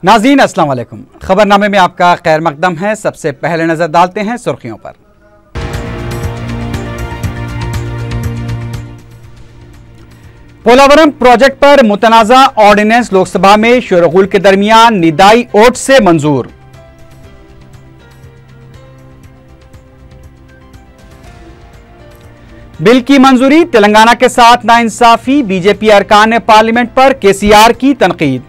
नाज़रीन अस्सलाम वालेकुम। खबरनामे में आपका खैर मकदम है। सबसे पहले नजर डालते हैं सुर्खियों पर। पोलावरम प्रोजेक्ट पर मुतनाज़ा ऑर्डिनेंस लोकसभा में शोरगुल के दरमियान निदाई वोट से मंजूर। बिल की मंजूरी, तेलंगाना के साथ नाइंसाफी, बीजेपी अरकान पार्लियामेंट पर केसीआर की तनकीद।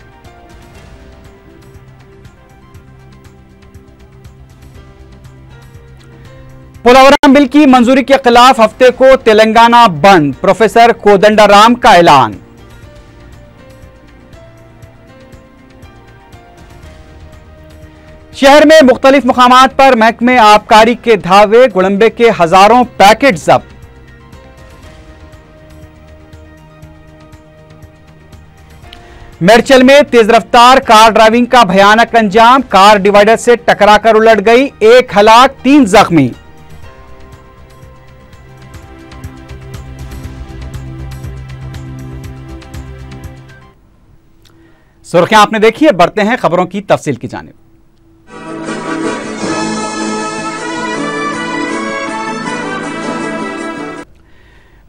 पोलावरम बिल की मंजूरी के खिलाफ हफ्ते को तेलंगाना बंद, प्रोफेसर कोदंडाराम का ऐलान। शहर में मुख्तलिफ मुकामात पर महकमे आबकारी के धावे, गुड़ंबे के हजारों पैकेट जब्त। मेरचल में तेज रफ्तार कार ड्राइविंग का भयानक अंजाम, कार डिवाइडर से टकराकर उलट गई, 1 हलाक 3 जख्मी। सुर्खियां आपने देखी है, बढ़ते हैं खबरों की तफसील की जानिब।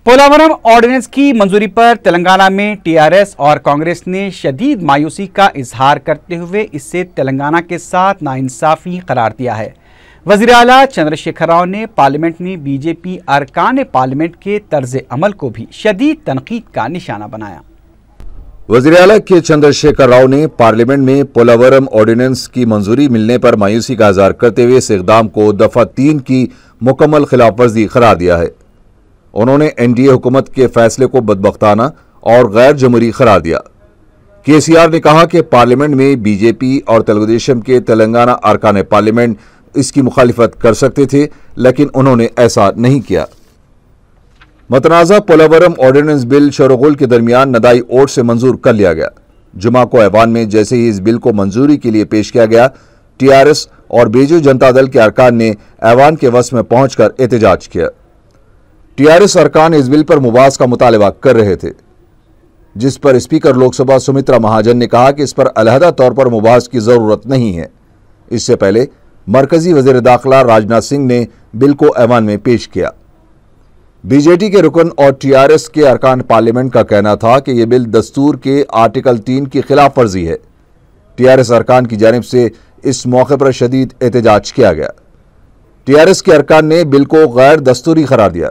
पोलावरम ऑर्डिनेंस की मंजूरी पर तेलंगाना में टीआरएस और कांग्रेस ने शदीद मायूसी का इजहार करते हुए इसे तेलंगाना के साथ नाइंसाफी करार दिया है। वज़ीर आला चंद्रशेखर राव ने पार्लियामेंट में बीजेपी अरकान पार्लियामेंट के तर्ज अमल को भी शदीद तनकीद का निशाना बनाया। वज़ीर आला के चंद्रशेखर राव ने पार्लियामेंट में पोलावरम ऑर्डिनेंस की मंजूरी मिलने पर मायूसी का इजहार करते हुए इस इक़दाम को दफा 3 की मुकम्मल खिलाफवर्जी करार दिया है। उन्होंने एनडीए हुकूमत के फैसले को बदबख्ताना और गैर जमहूरी करार दिया। केसीआर ने कहा कि पार्लियामेंट में बीजेपी और तेलुगुदेशम के तेलंगाना अरकान पार्लियामेंट इसकी मुखालिफत कर सकते थे, लेकिन उन्होंने ऐसा नहीं किया। मतनाज़ा पोलावरम ऑर्डिनेंस बिल शोरगुल के दरमियान नदाई वोट से मंजूर कर लिया गया। जुमा को ऐवान में जैसे ही इस बिल को मंजूरी के लिए पेश किया गया, टीआरएस और बीजू जनता दल के अरकान ने ऐवान के वस में पहुंचकर एहतजाज किया। टीआरएस अरकान इस बिल पर मुबास का मुतालबा कर रहे थे, जिस पर स्पीकर लोकसभा सुमित्रा महाजन ने कहा कि इस पर अलहदा तौर पर मुबास की जरूरत नहीं है। इससे पहले मरकजी वजीर दाखिला राजनाथ सिंह ने बिल को ऐवान में पेश किया। बीजेटी के रुकन और टीआरएस के अरकान पार्लियामेंट का कहना था कि यह बिल दस्तूर के आर्टिकल 3 की खिलाफ वर्जी है। टीआरएस अरकान की जानिब से इस मौके पर शदीद एहतजाज किया गया। टीआरएस के अरकान ने बिल को गैर दस्तूरी करार दिया।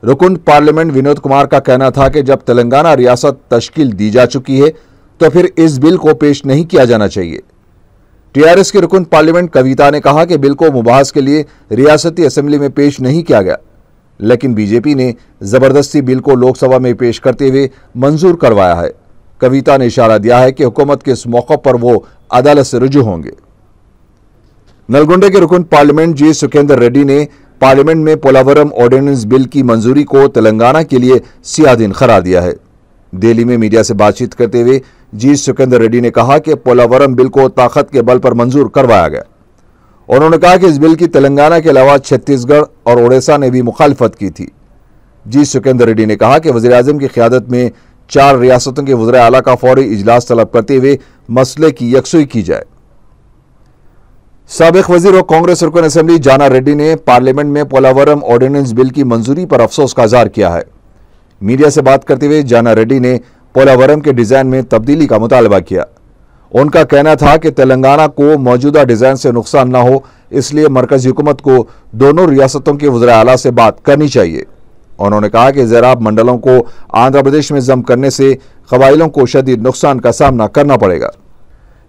रुकन पार्लियामेंट विनोद कुमार का कहना था कि जब तेलंगाना रियासत तश्कील दी जा चुकी है तो फिर इस बिल को पेश नहीं किया जाना चाहिए। टीआरएस के रुकन पार्लियामेंट कविता ने कहा कि बिल को मुबाहस के लिए रियासती असेंबली में पेश नहीं किया गया, लेकिन बीजेपी ने जबरदस्ती बिल को लोकसभा में पेश करते हुए मंजूर करवाया है। कविता ने इशारा दिया है कि हुकूमत के इस मौके पर वो अदालत से रुजू होंगे। नलगोंडे के रुकन पार्लियामेंट जी सुखेंदर रेड्डी ने पार्लियामेंट में पोलावरम ऑर्डिनेंस बिल की मंजूरी को तेलंगाना के लिए सियाह दिन करार दिया है। दिल्ली में मीडिया से बातचीत करते हुए जी सुखेंदर रेड्डी ने कहा कि पोलावरम बिल को ताकत के बल पर मंजूर करवाया गया। उन्होंने कहा कि इस बिल की तेलंगाना के अलावा छत्तीसगढ़ और ओडिशा ने भी मुखालिफत की थी। जी सुखेंदर रेड्डी ने कहा कि वज़ीर-ए-आज़म की क़यादत में 4 रियासतों के वज़ीर आला का फौरी इजलास तलब करते हुए मसले की यकसुई की जाए। साबिक वजीर और कांग्रेस रुकन असेंबली जाना रेड्डी ने पार्लियामेंट में पोलावरम ऑर्डिनेंस बिल की मंजूरी पर अफसोस का इजहार किया है। मीडिया से बात करते हुए जाना रेड्डी ने पोलावरम के डिजाइन में तब्दीली का मुतालबा किया। उनका कहना था कि तेलंगाना को मौजूदा डिजाइन से नुकसान न हो, इसलिए मरकजी हुकूमत को दोनों रियासतों के वज़ीर आला से बात करनी चाहिए। उन्होंने कहा कि ज़राब मंडलों को आंध्र प्रदेश में जम करने से कबाइलों को शदीद नुकसान का सामना करना पड़ेगा।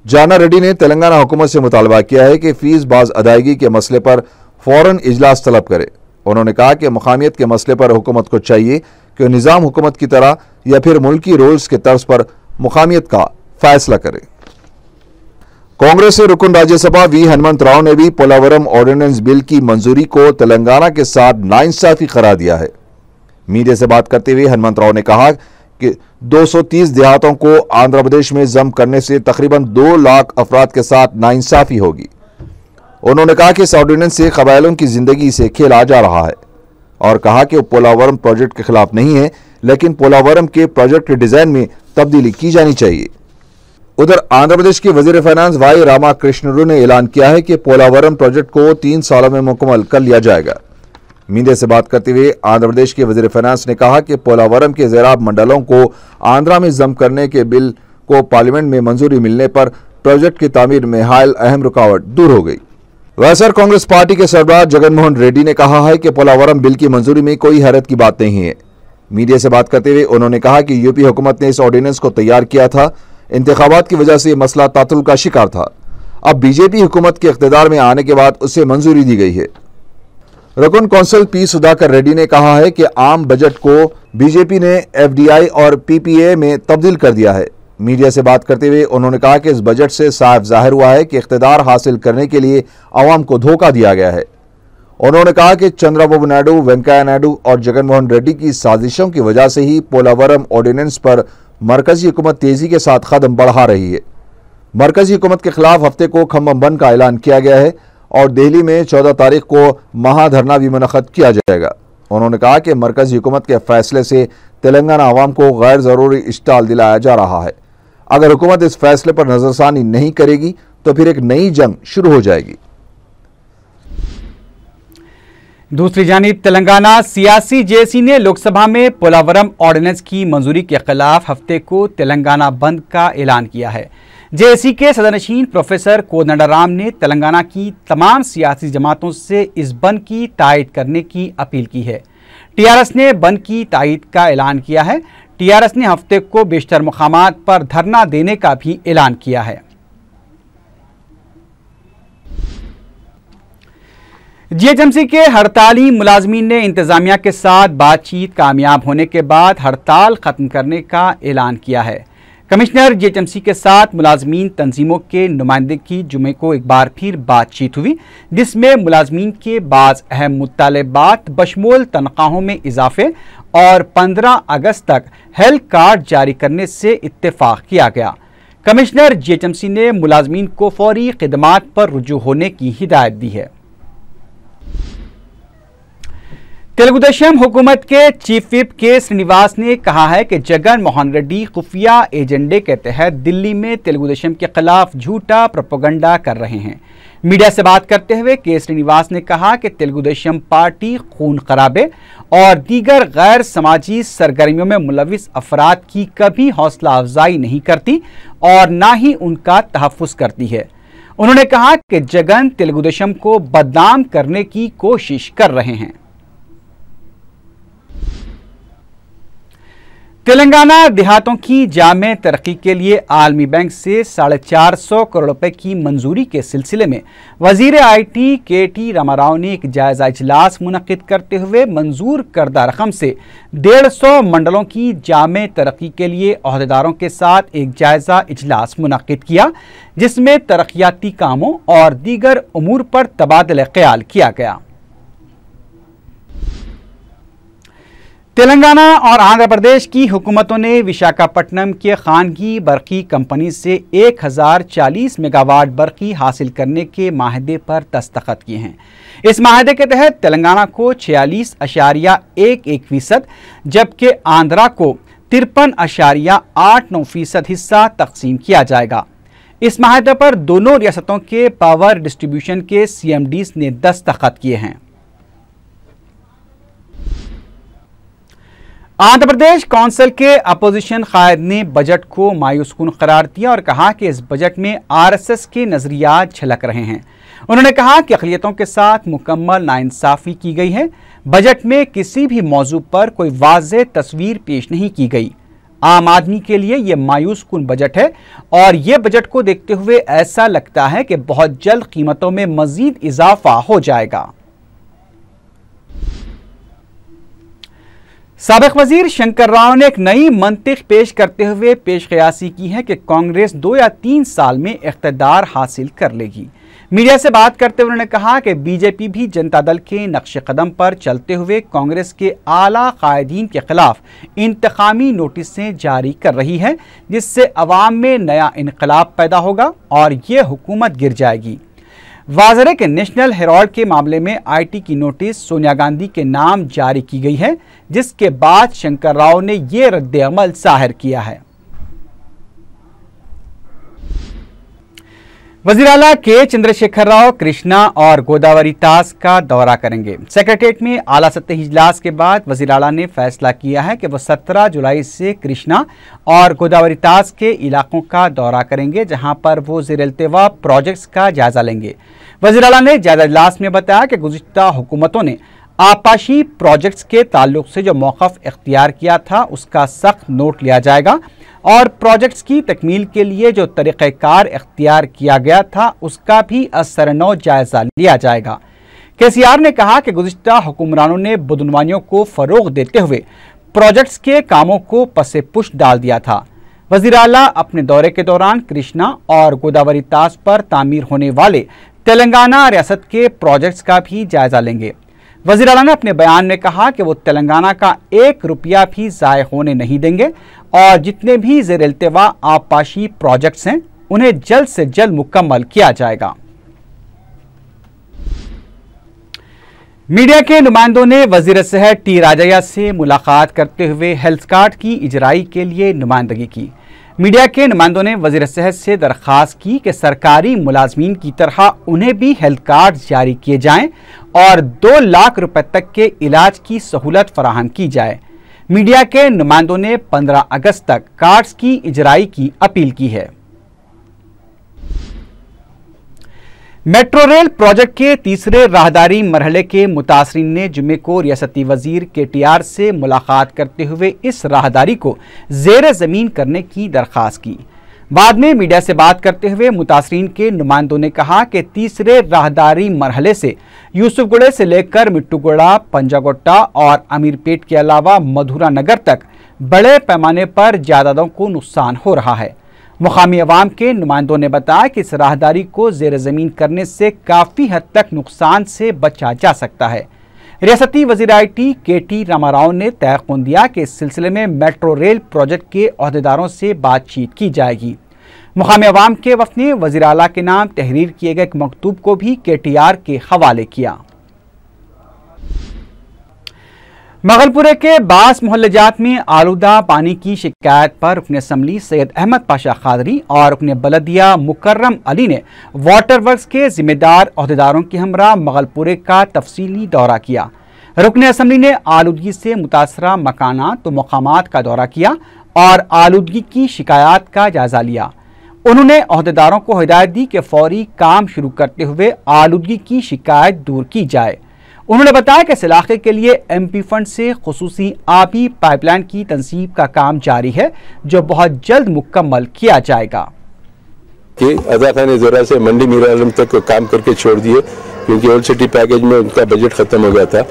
जाना रेड्डी ने तेलंगाना हुकूमत से मुतालबा किया है कि फीस बाज अदायगी के मसले पर फौरन इजलास तलब करे। उन्होंने कहा कि मकामियत के मसले पर हुकूमत को चाहिए कि निज़ाम हुकूमत की तरह या फिर मुल्की रूल्स के तर्ज पर मकामियत का फैसला करे। कांग्रेस से रुकन राज्यसभा वी हनुमंत राव ने भी पोलावरम ऑर्डिनेंस बिल की मंजूरी को तेलंगाना के साथ नाइंसाफी करार दिया है। मीडिया से बात करते हुए हनुमंत राव ने कहा कि 230 देहातों को आंध्र प्रदेश में जम करने से तकरीबन 2 लाख अफराद के साथ नाइंसाफी होगी। उन्होंने कहा कि इस ऑर्डिनेंस से कबायलों की जिंदगी से खेला जा रहा है और कहा कि वो पोलावरम प्रोजेक्ट के खिलाफ नहीं है, लेकिन पोलावरम के प्रोजेक्ट के डिजाइन में तब्दीली की जानी चाहिए। उधर आंध्र प्रदेश के वजीर फाइनेंस वाई रामाकृष्णन ने ऐलान किया है कि पोलावरम प्रोजेक्ट को 3 सालों में मुकम्मल कर लिया जाएगा। मीडिया से बात करते हुए आंध्र प्रदेश के वजीर फाइनेंस ने कहा कि पोलावरम के ज़ेराब मंडलों को आंध्रा में जम करने के बिल को पार्लियामेंट में मंजूरी मिलने पर प्रोजेक्ट की तामीर में हाल अहम रुकावट दूर हो गई। वैसे कांग्रेस पार्टी के सरबराह जगन मोहन रेड्डी ने कहा है कि पोलावरम बिल की मंजूरी में कोई हैरत की बात नहीं है। मीडिया से बात करते हुए उन्होंने कहा कि यूपी हुकूमत ने इस ऑर्डिनेंस को तैयार किया था, इंतखाबात की वजह से मसला तातुल का शिकार था। अब बीजेपी हुकूमत के इख्तिदार में आने के बाद उसे मंजूरी दी गई है। रुकन कौंसिल पी सुधाकर रेड्डी ने कहा है कि आम बजट को बीजेपी ने एफडीआई और पीपीए में तब्दील कर दिया है। मीडिया से बात करते हुए उन्होंने कहा कि इस बजट से साफ जाहिर हुआ है कि इख्तिदार हासिल करने के लिए अवाम को धोखा दिया गया है। उन्होंने कहा कि चंद्रबाबू नायडू, वेंकैया नायडू और जगन मोहन रेड्डी की साजिशों की वजह से ही पोलावरम ऑर्डिनेंस पर मरकजी हुकूमत तेजी के साथ कदम बढ़ा रही है। मरकजी हुकूमत के खिलाफ हफ्ते को खम्भम बंद का ऐलान किया गया है और दिल्ली में 14 तारीख को महाधरना भी मुनक़द किया जाएगा। उन्होंने कहा कि मरकजी हुकूमत के फैसले से तेलंगाना अवाम को गैर ज़रूरी इश्ताल दिलाया जा रहा है। अगर हुकूमत इस फैसले पर नजरसानी नहीं करेगी तो फिर एक नई जंग शुरू हो जाएगी। दूसरी जानिब तेलंगाना सियासी जेसी ने लोकसभा में पोलावरम ऑर्डिनेंस की मंजूरी के खिलाफ हफ्ते को तेलंगाना बंद का ऐलान किया है। जेसी के सदरनशीन प्रोफेसर कोदंडराम ने तेलंगाना की तमाम सियासी जमातों से इस बंद की तायद करने की अपील की है। टीआरएस ने बंद की तायद का ऐलान किया है। टीआरएस ने हफ्ते को बेशतर मुकामात पर धरना देने का भी ऐलान किया है। जीएचएमसी के हड़ताली मुलाजमीन ने इंतजामिया के साथ बातचीत कामयाब होने के बाद हड़ताल खत्म करने का ऐलान किया है। कमिश्नर जीएचएमसी के साथ मुलाजमीन तंजीमों के नुमाइंदे की जुमे को एक बार फिर बातचीत हुई, जिसमें मुलाजमीन के बाज़ अहम मुतालबात बशमूल तनख्वाहों में इजाफे और 15 अगस्त तक हेल्थ कार्ड जारी करने से इत्तेफाक किया गया। कमिश्नर जीएचएमसी ने मुलाजमीन को फौरी खिदमात पर रुजू होने की हिदायत दी है। तेलुगुदेशम हुकूमत के चीफ विप के श्रीनिवास ने कहा है कि जगन मोहन रेड्डी खुफिया एजेंडे के तहत दिल्ली में तेलुगुदेशम के खिलाफ झूठा प्रोपेगेंडा कर रहे हैं। मीडिया से बात करते हुए के श्रीनिवास ने कहा कि तेलुगुदेशम पार्टी खून खराबे और दीगर गैर समाजी सरगर्मियों में मुलविस अफराद की कभी हौसला अफजाई नहीं करती और ना ही उनका तहफ़्फ़ुज़ करती है। उन्होंने कहा कि जगन तेलुगुदेशम को बदनाम करने की कोशिश कर रहे हैं। तेलंगाना देहातों की जामे तरक्की के लिए आलमी बैंक से 450 करोड़ रुपए की मंजूरी के सिलसिले में वजीर आईटी केटी रामाराव ने एक जायजा इजलास मुनक्किद करते हुए मंजूर करदा रकम से 150 मंडलों की जामे तरक्की के लिए अहदेदारों के साथ एक जायजा इजलास मुनक्किद किया, जिसमें तरक्याती कामों और दीगर उमूर पर तबादला ख्याल किया गया। तेलंगाना और आंध्र प्रदेश की हुकूमतों ने विशाखापट्टनम के खानगी बरकी कंपनी से 1040 मेगावाट बरकी हासिल करने के माहदे पर दस्तखत किए हैं। इस माहदे के तहत तेलंगाना को 46.11% जबकि आंध्रा को 53.89% हिस्सा तकसीम किया जाएगा। इस माहदे पर दोनों रियासतों के पावर डिस्ट्रीब्यूशन के CMDs ने दस्तखत किए हैं। आंध्र प्रदेश काउंसिल के अपोजिशन कायद ने बजट को मायूसकुन करार दिया और कहा कि इस बजट में आरएसएस के नजरियात झलक रहे हैं। उन्होंने कहा कि अक़लियतों के साथ मुकम्मल नाइंसाफ़ी की गई है। बजट में किसी भी मौजू पर कोई वाज़ेह तस्वीर पेश नहीं की गई। आम आदमी के लिए ये मायूसकुन बजट है और ये बजट को देखते हुए ऐसा लगता है कि बहुत जल्द कीमतों में मजीद इजाफा हो जाएगा। साबिक वजीर शंकर राव ने एक नई मंतिक पेश करते हुए पेशकयासी की है कि कांग्रेस 2 या 3 साल में इख्तिदार हासिल कर लेगी। मीडिया से बात करते हुए उन्होंने कहा कि बीजेपी भी जनता दल के नक्शे कदम पर चलते हुए कांग्रेस के आला कायदीन के खिलाफ इंतकामी नोटिसें जारी कर रही है, जिससे अवाम में नया इनकलाब पैदा होगा और ये हुकूमत गिर जाएगी। वाज़ेह के नेशनल हेराल्ड के मामले में आईटी की नोटिस सोनिया गांधी के नाम जारी की गई है, जिसके बाद शंकर राव ने यह रद्द-ए-अमल ज़ाहिर किया है। वज़ीर आला के चंद्रशेखर राव कृष्णा और गोदावरी तास का दौरा करेंगे। सेक्रेटेरिएट में आला सतही इजलास के बाद वज़ीर आला ने फैसला किया है कि वो 17 जुलाई से कृष्णा और गोदावरी तास के इलाकों का दौरा करेंगे, जहां पर वो ज़ेर-ए-इल्तिवा प्रोजेक्ट्स का जायजा लेंगे। वज़ीर आला ने जायजा इजलास में बताया कि गुज़िश्ता हुकूमतों ने आपाशी प्रोजेक्ट्स के ताल्लुक से जो मौक़िफ़ इख्तियार किया था उसका सख्त नोट लिया जाएगा और प्रोजेक्ट्स की तकमील के लिए जो तरीक़ेकार इख्तियार किया गया था उसका भी असरनौ जायज़ा लिया जाएगा। KCR ने कहा कि गुज़िश्ता हुक्मरानों ने बदनवानियों को फ़रोग़ देते हुए प्रोजेक्ट्स के कामों को पसे पुश डाल दिया था। वज़ीर आला अपने दौरे के दौरान कृष्णा और गोदावरी तास पर तामीर होने वाले तेलंगाना रियासत के प्रोजेक्ट्स का भी जायज़ा लेंगे। वज़ीर आला ने अपने बयान में कहा कि वो तेलंगाना का 1 रुपया भी ज़ाय होने नहीं देंगे और जितने भी ज़ेर-ए-इल्तिवा आपाशी प्रोजेक्ट्स हैं उन्हें जल्द से जल्द मुकम्मल किया जाएगा। मीडिया के नुमाइंदों ने वज़ीर सेहत टी राजैया से मुलाकात करते हुए हेल्थ कार्ड की इजराई के लिए नुमाइंदगी की। मीडिया के नुमाइंदों ने वज़ीर सेहत से दरख्वास्त की कि सरकारी मुलाजमीन की तरह उन्हें भी हेल्थ कार्ड जारी किए जाएं और 2 लाख रुपए तक के इलाज की सहूलत फराहम की जाए। मीडिया के नुमाइंदों ने 15 अगस्त तक कार्ड्स की इजराई की अपील की है। मेट्रो रेल प्रोजेक्ट के तीसरे राहदारी मरहले के मुतासरीन ने जुमे को रियासती वजीर KTR से मुलाकात करते हुए इस राहदारी को ज़ेर ज़मीन करने की दरख्वास्त की। बाद में मीडिया से बात करते हुए मुतासरीन के नुमाइंदों ने कहा कि तीसरे राहदारी मरहले से यूसुफगुड़े से लेकर मिट्टूगुड़ा, पंजागोट्टा और अमीरपेट के अलावा मधुरा नगर तक बड़े पैमाने पर जायदादों को नुकसान हो रहा है। मुकामी अवाम के नुमाइंदों ने बताया कि इस राहदारी को ज़ेर ज़मीन करने से काफ़ी हद तक नुकसान से बचा जा सकता है। रियासती वज़ीर IT KT रामाराव ने तयक़ुन दिया कि इस सिलसिले में मेट्रो रेल प्रोजेक्ट के अहदेदारों से बातचीत की जाएगी। मुकामी अवाम के वफ़द ने वज़ीर आला के नाम तहरीर किए गए एक मकतूब को भी KTR के हवाले किया। मगलपुरे के बास मोहल्लेजात में आलूदा पानी की शिकायत पर रुकन असम्बली सैयद अहमद पाशा खादरी और रुकन बलदिया मुकर्रम अली ने वाटर वर्क्स के जिम्मेदार अहदेदारों के हमरा मगलपुरे का तफसीली दौरा किया। रुकन असम्बली ने आलूदगी से मुतासरा मकानात व मकामात का दौरा किया और आलूदगी की शिकायत का जायजा लिया। उन्होंने अहदेदारों को हिदायत दी कि फौरी काम शुरू करते हुए आलूदगी की शिकायत दूर की जाए। उन्होंने बताया कि इस इलाके के लिए MP फंड से खुसूसी आबी पाइपलाइन की तंसीब का काम जारी है, जो बहुत जल्द मुकम्मल किया जाएगा। कि अदा खाने ज़रा से मंडी मीर आलम तक काम करके छोड़ दिए, क्योंकि ओल्ड सिटी पैकेज में उनका बजट खत्म हो गया था।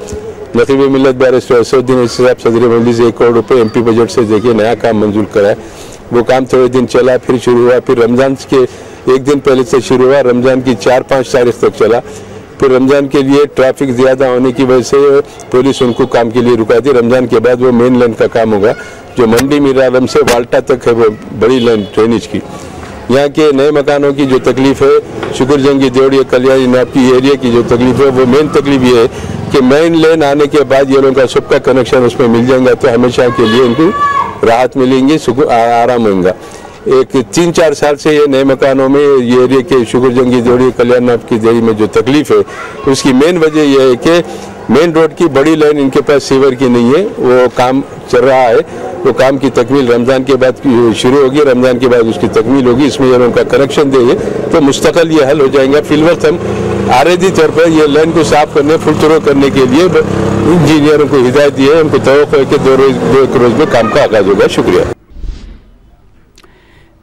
नकीब मिल्लत बैरिस्टर असदुद्दीन साहब सदर मंडी से 1 करोड़ रुपए MP बजट से देखिए नया काम मंजूर करा है। वो काम थोड़े दिन चला, फिर शुरू हुआ, फिर रमज़ान के 1 दिन पहले से शुरू हुआ, रमज़ान की 4-5 तारीख तक चला। फिर रमज़ान के लिए ट्रैफिक ज़्यादा होने की वजह से पुलिस उनको काम के लिए रुका दी। रमज़ान के बाद वो मेन लाइन का काम होगा, जो मंडी मीर आलम से वाल्टा तक है, वो बड़ी लाइन ड्रेनेज की। यहाँ के नए मकानों की जो तकलीफ है, शुक्रजंगी देवड़िया कल्याणी नापी एरिया की जो तकलीफ है, वो मेन तकलीफ ये है कि मेन लाइन आने के बाद ये लोगों का सबका कनेक्शन उसमें मिल जाएगा, तो हमेशा के लिए इनको राहत मिलेंगी, आराम होगा। एक 3-4 साल से ये नए मकानों में ये एरिया के शुक्रजंगी देवड़ी कल्याण की देरी में जो तकलीफ है, उसकी मेन वजह यह है कि मेन रोड की बड़ी लाइन इनके पास सीवर की नहीं है। वो काम चल रहा है, वो काम की तकमील रमज़ान के बाद शुरू होगी, रमज़ान के बाद उसकी तकमील होगी। इसमें ये उनका कनेक्शन देंगे तो मुस्तकिल ये हल हो जाएगा। फिलवक्त हम आरेजी तौर पर ये लाइन को साफ करने, फुलतरो करने के लिए इंजीनियरों को हिदायत दी है। उनको तवक्को है कि 2-1 रोज में काम का आगाज होगा। शुक्रिया।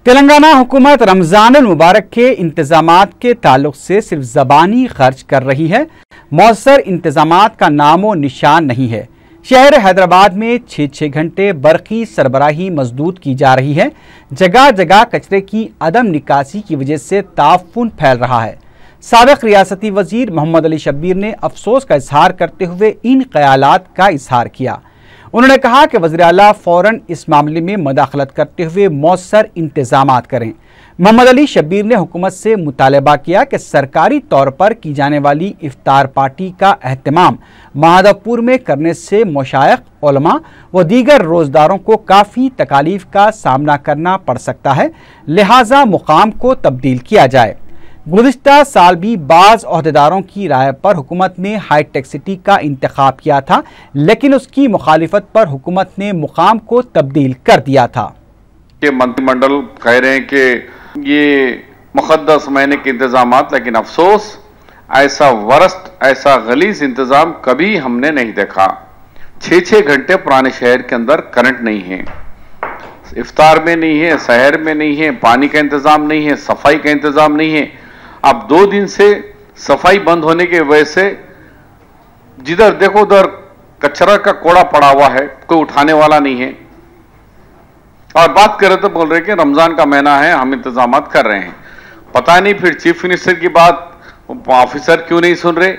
तेलंगाना हुकूमत रमज़ान मुबारक के इंतजामात के ताल्लुक से सिर्फ ज़बानी खर्च कर रही है, मौसर इंतजामात का नामो निशान नहीं है। शहर हैदराबाद में 6-6 घंटे बरक़ी सरबराही मजदूद की जा रही है। जगह जगह कचरे की अदम निकासी की वजह से ताफ़ुन फैल रहा है। साबिक़ रियासती वज़ीर मोहम्मद अली शब्बीर ने अफसोस का इजहार करते हुए इन ख़यालात का इजहार किया। उन्होंने कहा कि वज़ीर आला फ़ौरन इस मामले में मदाखलत करते हुए मौसर इंतज़ामात करें। मोहम्मद अली शब्बीर ने हुकूमत से मुतालबा किया कि सरकारी तौर पर की जाने वाली इफ्तार पार्टी का अहतमाम महादवपुर में करने से मशाइख, उलमा व दीगर रोज़दारों को काफ़ी तकालीफ का सामना करना पड़ सकता है, लिहाजा मुकाम को तब्दील किया जाए। गुज़िश्ता साल भी बाज़ ओहदेदारों की राय पर हुकूमत ने हाईटेक सिटी का इंतखाब किया था, लेकिन उसकी मुखालिफत पर हुकूमत ने मुकाम को तब्दील कर दिया था। मंत्रिमंडल कह रहे हैं कि ये मुक़द्दस महीने के इंतजाम, लेकिन अफसोस ऐसा वरस्ट, ऐसा गलीज इंतजाम कभी हमने नहीं देखा। 6-6 घंटे पुराने शहर के अंदर करंट नहीं है, इफ्तार में नहीं है, शहर में नहीं है, पानी का इंतजाम नहीं है, सफाई का इंतजाम नहीं है। अब 2 दिन से सफाई बंद होने की वजह से जिधर देखो उधर कचरा का कोड़ा पड़ा हुआ है, कोई उठाने वाला नहीं है। और बात करें तो बोल रहे कि रमजान का महीना है, हम इंतजाम कर रहे हैं। पता नहीं फिर चीफ मिनिस्टर की बात ऑफिसर क्यों नहीं सुन रहे,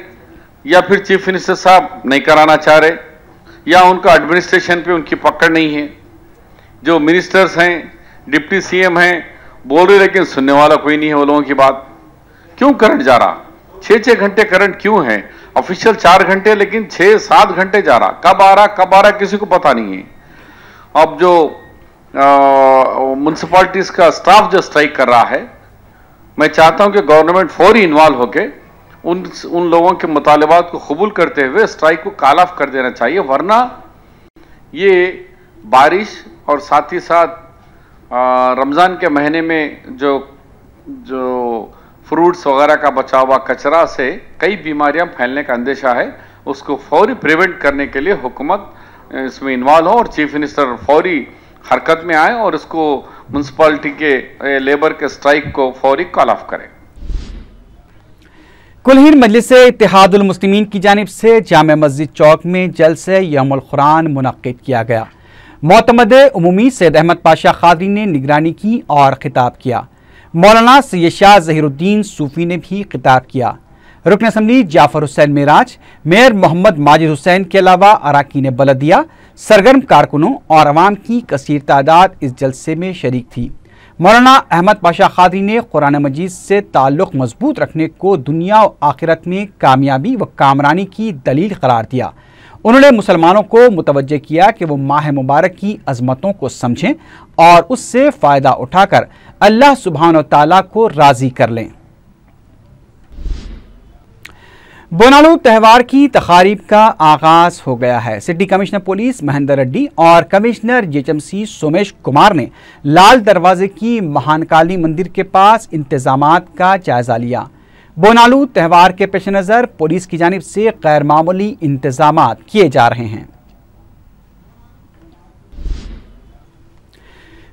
या फिर चीफ मिनिस्टर साहब नहीं कराना चाह रहे, या उनका एडमिनिस्ट्रेशन पे उनकी पकड़ नहीं है। जो मिनिस्टर्स हैं, डिप्टी सीएम हैं, बोल रहे लेकिन सुनने वाला कोई नहीं है वो लोगों की बात। क्यों करंट जा रहा? 6-6 घंटे करंट क्यों है? ऑफिशियल 4 घंटे, लेकिन 6-7 घंटे जा रहा। कब आ रहा किसी को पता नहीं है। अब जो म्युनिसिपैलिटीज का स्टाफ जो स्ट्राइक कर रहा है, मैं चाहता हूं कि गवर्नमेंट फौरी इन्वॉल्व होकर उन लोगों के मुतालबात को कबूल करते हुए स्ट्राइक को कॉल ऑफ कर देना चाहिए, वरना ये बारिश और साथ ही साथ रमज़ान के महीने में जो फ्रूट्स वगैरह का बचा हुआ कचरा से कई बीमारियां फैलने का अंदेशा है, उसको फौरी प्रिवेंट करने के लिए हुकूमत इसमें इन्वॉल्व हो और चीफ मिनिस्टर फौरी हरकत में आए और इसको म्युनिसिपैलिटी के लेबर के स्ट्राइक को फौरी कॉल ऑफ करें। कुलहीन मजलिस-ए इत्तेहादुल मुस्लिमीन की जानिब से जामे मस्जिद चौक में जलसे यौमुल कुरान मुनक्किद किया गया। मोतमदे उमूमी सैयद अहमद पाशा खादरी ने निगरानी की और खिताब किया। मौलाना सैयद शाह ज़हीरुद्दीन सूफी ने भी खिताब किया। रुकन असम्बली जाफर हुसैन मेराज, मेयर मोहम्मद माजिद हुसैन के अलावा अराकीन बलदिया, सरगर्म कारकुनों और अवाम की कसीर तादाद इस जलसे में शरीक थी। मौलाना अहमद पाशा खादरी ने कुरान मजीद से ताल्लुक़ मजबूत रखने को दुनिया और आखिरत में कामयाबी व कामरानी की दलील करार दिया। उन्होंने मुसलमानों को मुतवज्जे किया कि वो माह मुबारक की अजमतों को समझें और उससे फ़ायदा उठाकर अल्लाह सुब्हान व तआला को राज़ी कर लें। बोनालू त्यौहार की तकारीब का आगाज हो गया है। City commissioner police Mahendra Reddy और कमिश्नर जीएचएमसी सोमेश कुमार ने लाल दरवाजे की महानकाली मंदिर के पास इंतजामात का जायजा लिया। बोनालू त्यौहार के पेश नज़र पुलिस की जानिब से गैर मामूली इंतजामात किए जा रहे हैं।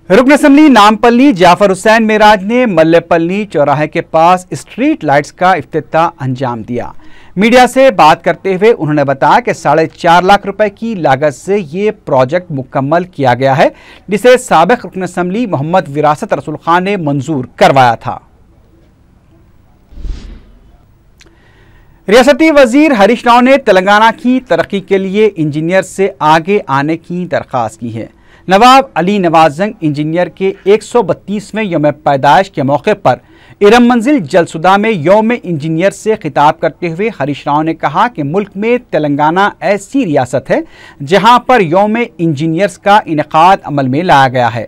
रुकन असम्बली नामपल्ली जाफर हुसैन मेराज ने मल्लेपल्ली चौराहे के पास स्ट्रीट लाइट्स का इफ्तिताह अंजाम दिया। मीडिया से बात करते हुए उन्होंने बताया कि 4.5 लाख रुपए की लागत से ये प्रोजेक्ट मुकम्मल किया गया है, जिसे साबिक रुकन असम्बली मोहम्मद विरासत रसूल खान ने मंजूर करवाया था। रियासती वजीर हरीश राव ने तेलंगाना की तरक्की के लिए इंजीनियर से आगे आने की दरख्वास्त की है। नवाब अली नवाज जंग इंजीनियर के 132वें यौम पैदाइश के मौके पर इरम मंजिल जलसुदा में यौम इंजीनियर से खिताब करते हुए हरीश राव ने कहा कि मुल्क में तेलंगाना ऐसी रियासत है जहां पर यौम इंजीनियर्स का इनेकाद अमल में लाया गया है।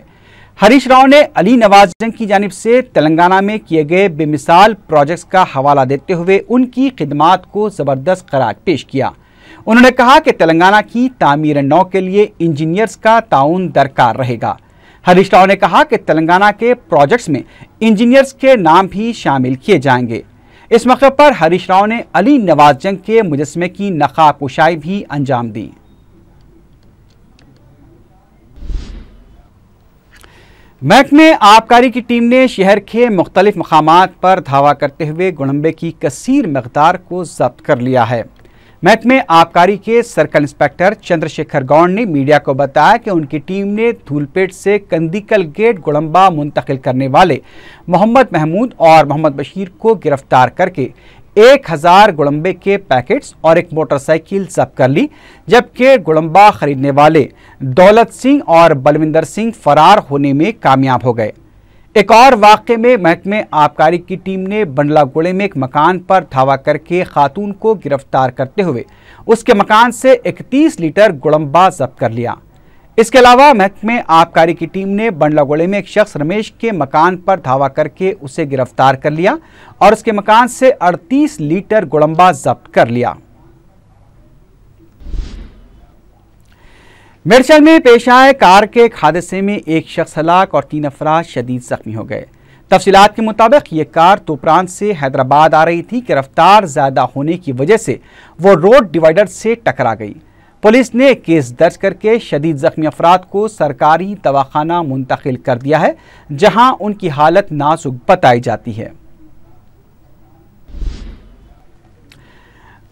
हरीश राव ने अली नवाज जंग की जानिब से तेलंगाना में किए गए बेमिसाल प्रोजेक्ट्स का हवाला देते हुए उनकी खिदमात को ज़बरदस्त करार पेश किया। उन्होंने कहा कि तेलंगाना की तामीर नौ के लिए इंजीनियर्स का ताउन दरकार रहेगा। हरीश राव ने कहा कि तेलंगाना के प्रोजेक्ट्स में इंजीनियर्स के नाम भी शामिल किए जाएंगे। इस मौके पर हरीश राव ने अली नवाज जंग के मुजस्समे की नकाब कुशाई भी अंजाम दी। महकमे आबकारी की टीम ने शहर के मुख्तलिफ मकामात पर धावा करते हुए गुड़म्बे की कसीर मकदार को जब्त कर लिया है। महकमे आबकारी के सर्कल इंस्पेक्टर चंद्रशेखर गौड़ ने मीडिया को बताया कि उनकी टीम ने धूलपेट से कंदीकल गेट गुड़म्बा मुंतकिल करने वाले मोहम्मद महमूद और मोहम्मद बशीर को गिरफ्तार करके 1000 गुड़म्बे के पैकेट्स और एक मोटरसाइकिल जब्त कर ली, जबकि गुड़म्बा खरीदने वाले दौलत सिंह और बलविंदर सिंह फरार होने में कामयाब हो गए। एक और वाक़े में महकमे आबकारी की टीम ने बंडलागुड़े में एक मकान पर धावा करके खातून को गिरफ्तार करते हुए उसके मकान से 31 लीटर गुड़म्बा जब्त कर लिया। इसके अलावा महकमे आबकारी की टीम ने बंडलागोड़े में एक शख्स रमेश के मकान पर धावा करके उसे गिरफ्तार कर लिया और उसके मकान से 38 लीटर गुड़म्बा जब्त कर लिया। मिर्चल में पेश आए कार के एक हादसे में एक शख्स हलाक और 3 अफराद शदीद जख्मी हो गए। तफसीलात के मुताबिक ये कार तोपरान से हैदराबाद आ रही थी कि रफ्तार ज्यादा होने की वजह से वो रोड डिवाइडर से टकरा गई। पुलिस ने केस दर्ज करके शदीद जख्मी अफराद को सरकारी दवाखाना मुंतकिल कर दिया है, जहां उनकी हालत नाजुक बताई जाती है।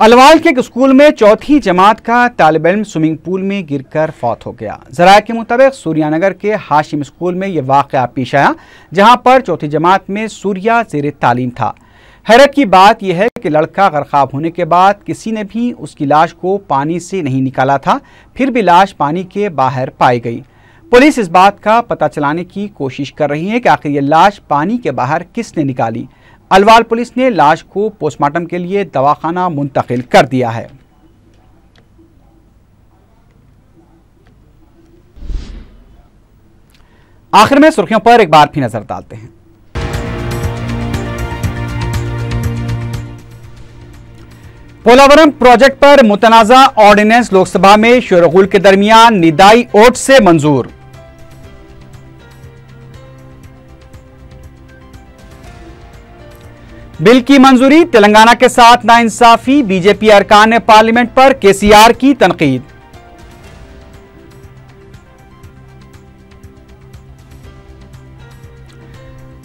अलवाल के एक स्कूल में चौथी जमात का तालिब इल्म स्विमिंग पूल में गिरकर फौत हो गया। ज़राए के मुताबिक सूर्यानगर के हाशिम स्कूल में यह वाक़या पेश आया, जहां पर चौथी जमात में सूर्या ज़ेरे तालीम था। हैरत की बात यह है कि लड़का गर्काब होने के बाद किसी ने भी उसकी लाश को पानी से नहीं निकाला था, फिर भी लाश पानी के बाहर पाई गई। पुलिस इस बात का पता चलाने की कोशिश कर रही है कि आखिर ये लाश पानी के बाहर किसने निकाली। अलवाल पुलिस ने लाश को पोस्टमार्टम के लिए दवाखाना मुंतकिल कर दिया है। आखिर में सुर्खियों पर एक बार फिर नजर डालते हैं। पोलावरम प्रोजेक्ट पर मुतनाज़ा ऑर्डिनेंस लोकसभा में शोरगुल के दरमियान निदाई वोट से मंजूर। बिल की मंजूरी, तेलंगाना के साथ नाइंसाफी, बीजेपी अरकान ने पार्लियामेंट पर केसीआर की तनकीद।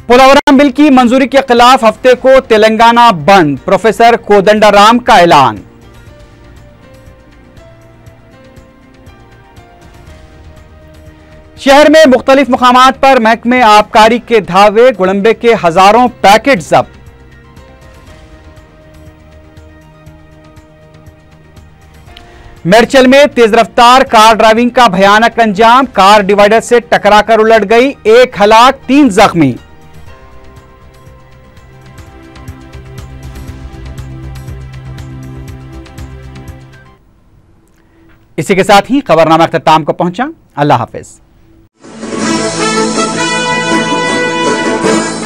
पोलावरम बिल की मंजूरी के खिलाफ हफ्ते को तेलंगाना बंद, प्रोफेसर कोदंडाराम का ऐलान। शहर में मुख्तलिफ मुकामात पर महकमे आबकारी के धावे, गुड़म्बे के हजारों पैकेट जब्त। मिर्चल में तेज रफ्तार कार ड्राइविंग का भयानक अंजाम, कार डिवाइडर से टकराकर उलट गई, 1 हलाक 3 जख्मी। इसी के साथ ही खबरनामा अख्ताम को पहुंचा। अल्लाह हाफिज।